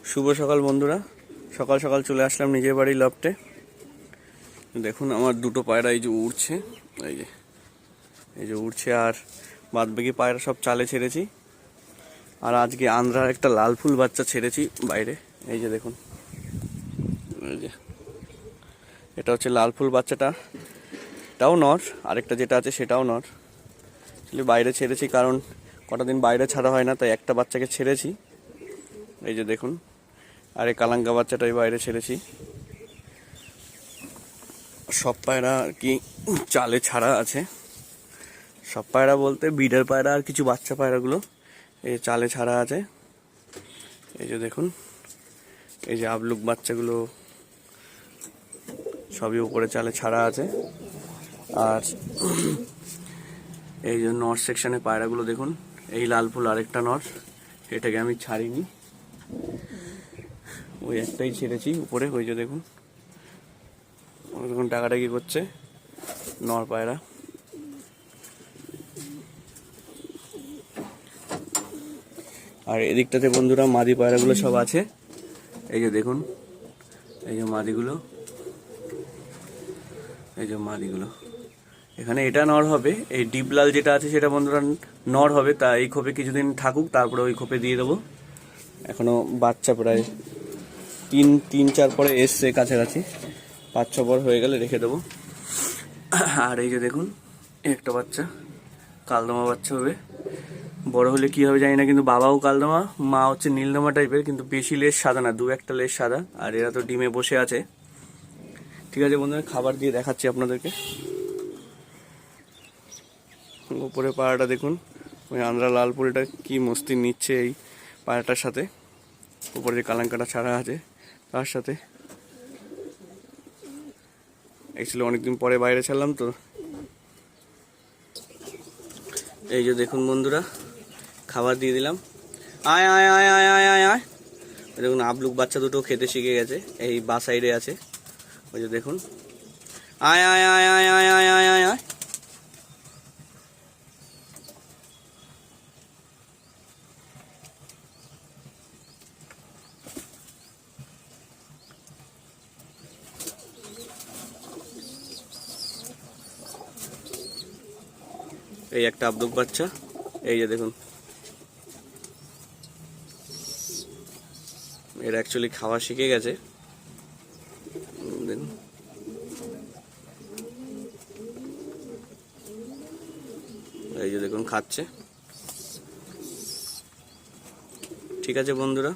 শুভ সকাল বন্ধুরা, সকাল সকাল চলে আসলাম নিজের বাড়ির লফটে। দেখুন আমার দুটো পায়রা এই যে উড়ছে, এই যে উড়ছে, আর বাদ বাকি পায়রা সব চালে ছেড়েছি। আর আজকে আন্ধ্রার একটা লাল ফুল বাচ্চা ছেড়েছি বাইরে, এই যে দেখুন, এই যে এটা হচ্ছে লাল ফুল বাচ্চাটা, এটাও নর, আরেকটা যেটা আছে সেটাও নর। বাইরে ছেড়েছি কারণ কটা দিন বাইরে ছাড়া হয় না, তাই একটা বাচ্চাকে ছেড়েছি। এই যে দেখুন, আর এই কালাঙ্গা বাচ্চাটাই বাইরে ছেড়েছি। সব পায়রা আর কি চালে ছাড়া আছে, সব পায়রা বলতে বিডার পায়রা আর কিছু বাচ্চা পায়রাগুলো এই চালে ছাড়া আছে। এই যে দেখুন, এই যে আবলুক বাচ্চাগুলো সবই উপরে চালে ছাড়া আছে। আর এই যে নর্থ সেকশনে পায়রাগুলো দেখুন, এই লাল ফুল আরেকটা নর্থ, এটাকে আমি ছাড়িনি, ওই একটাই ছেড়েছি উপরে। ওই যে দেখুন, দেখুন টাকাটাকি করছে নর পায়রা। আর এদিকটাতে বন্ধুরা মাদি পায়রাগুলো সব আছে, এই যে দেখুন, এই যে মাদিগুলো, এই যে মাদিগুলো। এখানে এটা নর হবে, এই ডিপ লাল যেটা আছে সেটা বন্ধুরা নর হবে, তা এই খোপে কিছুদিন থাকুক, তারপরে ওই খোপে দিয়ে দেবো। এখনো বাচ্চা প্রায় তিন চার পরে এসছে কাছাকাছি, 5-6 পর হয়ে গেলে রেখে দেবো। আর এই যে দেখুন একটা বাচ্চা, কালদমা বাচ্চা হবে, বড় হলে কি হবে জানি না, কিন্তু বাবাও কালদমা, মা হচ্ছে নীলদমা টাইপের, কিন্তু বেশি লেজ সাদা না, 2-1টা লেজ সাদা। আর এরা তো ডিমে বসে আছে। ঠিক আছে বন্ধুরা, খাবার দিয়ে দেখাচ্ছি আপনাদেরকে। উপরে পায়রাটা দেখুন, ওই আন্ধ্রা লালপুরিটা কি মস্তি নিচ্ছে এই পায়রাটার সাথে। উপরে যে কালাঙ্কাটা ছাড়া আছে তার সাথে, অ্যাকচুয়ালি অনেকদিন পরে বাইরে ছাড়লাম তো। এই যে দেখুন বন্ধুরা, খাবার দিয়ে দিলাম। আয় আয় আয় আয় আয় আয় আয়। দেখুন আবলুক বাচ্চা দুটো খেতে শিখে গেছে, এই বা সাইডে আছে। ওই যে দেখুন, আয় আয় আয় আয় আয় আয় আয় আয় আয়। এই একটা আবলুক বাচ্চা, এই যে দেখুন, এরা অ্যাকচুয়ালি খাওয়া শিখে গেছে। এই যে দেখুন খাচ্ছে। ঠিক আছে বন্ধুরা।